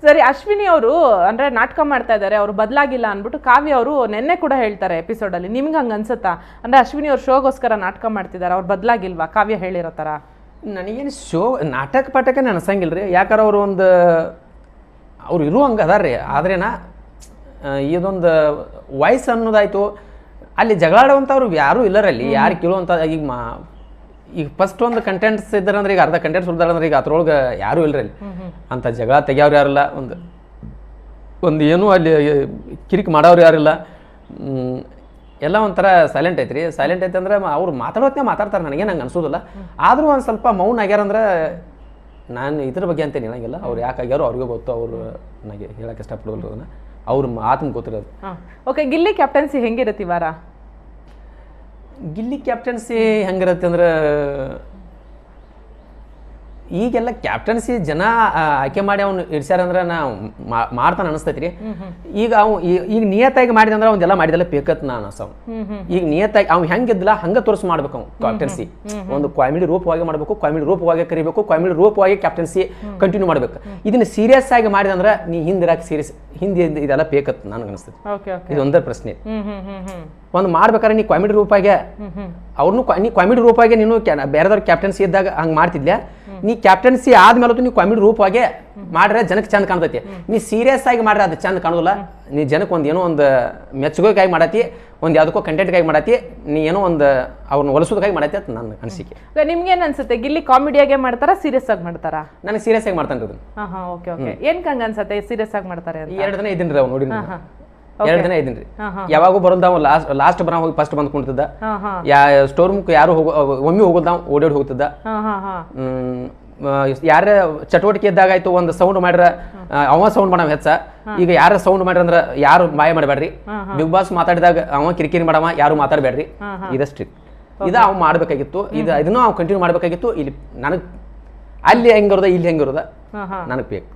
ಸರಿ, ಅಶ್ವಿನಿ ಅವರು ಅಂದ್ರೆ ನಾಟಕ ಮಾಡ್ತಾ ಇದ್ದಾರೆ, ಅವ್ರು ಬದಲಾಗಿಲ್ಲ ಅಂದ್ಬಿಟ್ಟು ಕಾವ್ಯ ಅವರು ನೆನ್ನೆ ಕೂಡ ಹೇಳ್ತಾರೆ ಎಪಿಸೋಡಲ್ಲಿ. ನಿಮ್ಗೆ ಹಂಗೆ ಅನ್ಸುತ್ತಾ? ಅಂದ್ರೆ ಅಶ್ವಿನಿ ಅವ್ರು ಶೋಗೋಸ್ಕರ ನಾಟಕ ಮಾಡ್ತಿದ್ದಾರೆ, ಅವ್ರು ಬದಲಾಗಿಲ್ವಾ ಕಾವ್ಯ ಹೇಳಿರೋ ಥರ? ನನಗೇನು ನಾಟಕ ಪಾಠಕ್ಕೆ ಅನ್ಸಂಗಿಲ್ಲ ರೀ. ಯಾಕಂದ್ರೆ ಅವರು ಒಂದು ಅವ್ರು ಇರುವಂಗೆ ಅದಾರ ರೀ. ಆದ್ರೇನ ಇದೊಂದು ವಾಯ್ಸ್ ಅನ್ನೋದಾಯ್ತು, ಅಲ್ಲಿ ಜಗಳಾಡುವಂಥವ್ರು ಯಾರೂ ಇಲ್ಲರಲ್ಲಿ, ಯಾರು ಕೇಳುವಂಥ. ಈಗ ಫಸ್ಟ್ ಒಂದು ಕಂಟೆಂಟ್ಸ್ ಇದ್ದಾರಂದ್ರೆ, ಈಗ ಅರ್ಧ ಕಂಟೆಂಟ್ಸ್ ಉಳ್ದಾರಂದ್ರೆ ಈಗ ಅದ್ರೊಳಗೆ ಯಾರೂ ಇಲ್ಲರಲ್ಲಿ ಅಂತ ಜಗಳ ತೆಗಿಯೋರು ಯಾರಿಲ್ಲ, ಒಂದು ಏನೂ ಅಲ್ಲಿ ಕಿರಿಕ್ ಮಾಡೋರು ಯಾರಿಲ್ಲ. ಎಲ್ಲ ಒಂಥರ ಸೈಲೆಂಟ್ ಐತ್ರಿ. ಸೈಲೆಂಟ್ ಐತೆ ಅಂದ್ರೆ ಅವ್ರು ಮಾತಾಡೋತ್ನೇ ಮಾತಾಡ್ತಾರೆ, ನನಗೆ ನಂಗೆ ಅನ್ಸೋದಿಲ್ಲ. ಆದರೂ ಒಂದು ಸ್ವಲ್ಪ ಮೌನ ಆಗ್ಯಾರಂದ್ರೆ ನಾನು ಇದ್ರ ಬಗ್ಗೆ ಅಂತೇನು ಹೇಳಂಗಿಲ್ಲ. ಅವ್ರು ಯಾಕೆ ಆಗ್ಯಾರೋ ಅವ್ರಿಗೆ ಗೊತ್ತು, ಅವರು ನನಗೆ ಹೇಳಕ್ಕೆ ಇಷ್ಟಪಡೋದಿಲ್ಲ ಅದನ್ನು, ಅವ್ರ ಆತ್ಮ ಗೊತ್ತಿರೋದು. ಓಕೆ, ಗಿಲ್ಲಿ ಕ್ಯಾಪ್ಟನ್ಸಿ ಹೆಂಗಿರುತ್ತೆ ಈ ವಾರ? ಗಿಲ್ಲಿ ಕ್ಯಾಪ್ಟನ್ಸಿ ಹೆಂಗಿರುತ್ತೆ ಅಂದ್ರೆ, ಈಗೆಲ್ಲ ಕ್ಯಾಪ್ಟನ್ಸಿ ಜನ ಆಯ್ಕೆ ಮಾಡಿ ಅವ್ನು ಇಡ್ಸ್ಯಾರಂದ್ರೆ ನಾ ಮಾಡ್ತಾನೆ ಅನಿಸ್ತೈತಿ ರೀ. ಈಗ ಈಗ ನಿಯತ್ತಾಗಿ ಮಾಡಿದಂದ್ರೆ ಅವ್ನೆಲ್ಲ ಮಾಡಿದೆಲ್ಲ ಬೇಕತ್ ನಾನು ಅನ್ಸವ್. ಈಗ ನಿಯತ್ತಾಗಿ ಅವ್ನು ಹೆಂಗಿದ್ದಿಲ್ಲ ಹಂಗೆ ತೋರಿಸಿ ಮಾಡ್ಬೇಕು. ಅವ್ನು ಕ್ಯಾಪ್ಟನ್ಸಿ ಒಂದು ಕಾಮಿಡಿ ರೂಪವಾಗಿ ಮಾಡಬೇಕು, ಕಾಮಿಡಿ ರೂಪವಾಗಿ ಕರಿಬೇಕು, ಕಾಮಿಡಿ ರೂಪವಾಗಿ ಕ್ಯಾಪ್ಟನ್ಸಿ ಕಂಟಿನ್ಯೂ ಮಾಡ್ಬೇಕು. ಇದನ್ನ ಸೀರಿಯಸ್ ಆಗಿ ಮಾಡಿದಂದ್ರೆ ನೀ ಹಿಂದಿರಾಕಿ ಹಿಂದೆ ಇದೆಲ್ಲ ಬೇಕತ್ ನನಗೆ ಅನಿಸ್ತೈತಿ. ಇದೊಂದೇ ಪ್ರಶ್ನೆ. ಒಂದು ಮಾಡ್ಬೇಕಾದ್ರೆ ನೀ ಕಾಮಿಡಿ ರೂಪಾಗೆ ಅವ್ರನ್ನೂ ನೀ ಕಾಮಿಡಿ ರೂಪಾಗೆ ನೀನು ಬೇರೆದವ್ರ ಕ್ಯಾಪ್ಟನ್ಸಿ ಇದ್ದಾಗ ಹಂಗೆ ಮಾಡ್ತಿದ್ಯಾ. ನೀ ಕ್ಯಾಪ್ಟನ್ಸಿ ಆದ್ಮೇಲೆ ನೀ ಕಾಮಿಡಿ ರೂಪವಾಗಿ ಮಾಡ್ರೆ ಜನಕ್ಕೆ ಚಂದ ಕಾಣ್ತೈತಿ. ನೀ ಸೀರಿಯಸ್ ಆಗಿ ಮಾಡ್ರೆ ಅದು ಚಂದ ಕಾಣೋದಿಲ್ಲ. ನೀ ಜನಕ್ಕೆ ಒಂದು ಏನೋ ಒಂದು ಮೆಚ್ಚುಗೋಗಾಗಿ ಮಾಡತಿ, ಒಂದು ಯಾವುದಕ್ಕೋ ಕಂಟೆಂಟ್ಗಾಗಿ ಮಾಡತಿ, ನೀ ಏನೋ ಒಂದು ಅವ್ರನ್ನ ಹೊಲಿಸೋದಕ್ಕಾಗಿ ಮಾಡತಿ ಅಂತ ನನ್ನ ಅನಿಸಿಕೆ. ನಿಮ್ಗೇನು ಅನ್ಸುತ್ತೆ, ಗಿಲ್ಲಿ ಕಾಮಿಡಿಯಾಗೆ ಮಾಡ್ತಾರಾ ಸೀರಿಯಸ್ ಆಗಿ ಮಾಡ್ತಾರಾ? ನನಗೆ ಸೀರಿಯಸ್ ಆಗಿ ಮಾಡ್ತಾನೆ ಅದನ್ನ. ಓಕೆ ಓಕೆ, ಏನಕ್ಕೆ ಹಂಗೆ ಅನ್ಸುತ್ತೆ ಸೀರಿಯಸ್ ಆಗಿ ಮಾಡ್ತಾರೆ? 2 ದಿನ ಇದ್ದೀನಿ ರೀ ಅವ್ನು ನೋಡಿ, 2 ದಿನ ಇದ್ದೀನಿ ರೀ. ಯಾವಾಗೂ ಬರೋದು ನಾವು ಲಾಸ್ಟ್ ಬರ ಹೋಗಿ ಫಸ್ಟ್ ಬಂದು ಕುಂತಿದ್ದ. ಸ್ಟೋರ್ ರೂಮ್ ಯಾರು ಒಮ್ಮೆ ಹೋಗೋದು ನಾವು ಓಡಾಡಿ ಹೋಗ್ತಿದ್ದ. ಯಾರ ಚಟುವಟಿಕೆ ಇದ್ದಾಗಾಯ್ತು, ಒಂದು ಸೌಂಡ್ ಮಾಡ್ರ ಅವ ಸೌಂಡ್ ಮಾಡವ ಹೆಚ್ಚ. ಈಗ ಯಾರ ಸೌಂಡ್ ಮಾಡ್ರಿ ಅಂದ್ರೆ ಯಾರು ಮಾಯ ಮಾಡಬೇಡ್ರಿ. ಬಿಗ್ ಬಾಸ್ ಮಾತಾಡಿದಾಗ ಅವ ಕಿರಿಕಿರಿ ಮಾಡವ, ಯಾರು ಮಾತಾಡಬೇಡ್ರಿ. ಇದಷ್ಟು ಇದು ಅವ್ ಮಾಡ್ಬೇಕಾಗಿತ್ತು. ಇದನ್ನು ಅವ್ ಕಂಟಿನ್ಯೂ ಮಾಡ್ಬೇಕಾಗಿತ್ತು. ಇಲ್ಲಿ ನನಗೆ ಅಲ್ಲಿ ಹೆಂಗಿರೋದ ಇಲ್ಲಿ ಹೆಂಗಿರೋದ ನನಗೆ ಬೇಕು.